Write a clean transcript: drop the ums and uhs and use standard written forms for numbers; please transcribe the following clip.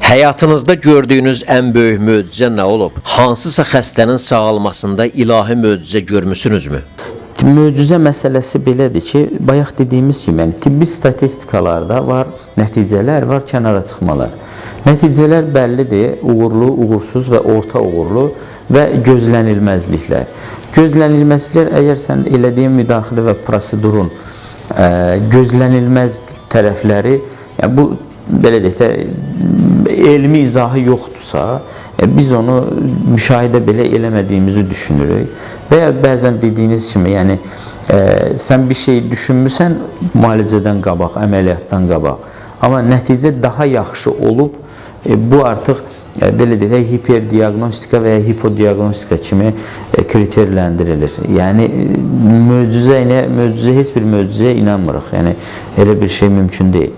Həyatınızda gördüyünüz ən böyük möcüzə nə olub? Hansısa xəstənin sağalmasında ilahi möcüzə görmüsünüzmü? Möcüzə məsələsi belədir ki, bayaq dediyimiz kimi, yəni tibbi statistikalarda var nəticələr, var kənara çıxmalar. Nəticələr bəllidir, uğurlu, uğursuz və orta uğurlu və gözlənilməzliklər. Gözlənilməzliklər, əgər sən elədiyin müdaxilə və prosedurun gözlənilməz tərəfləri, yəni bu, belə deyək də, elmi izahı yoxdursa, biz onu müşahidə belə eləmədiyimizi düşünürük. Və ya bəzən dediyiniz kimi, yəni sən bir şey düşünmüsən müalicədən qabaq, əməliyyatdan qabaq. Amma nəticə daha yaxşı olub, bu artıq belə deyək, hiperdiagnostika və ya hipodiagnostika kimi kriterləndirilir. Yəni möcüzə, heç bir möcüzəyə inanmırıq. Yəni elə bir şey mümkün deyil.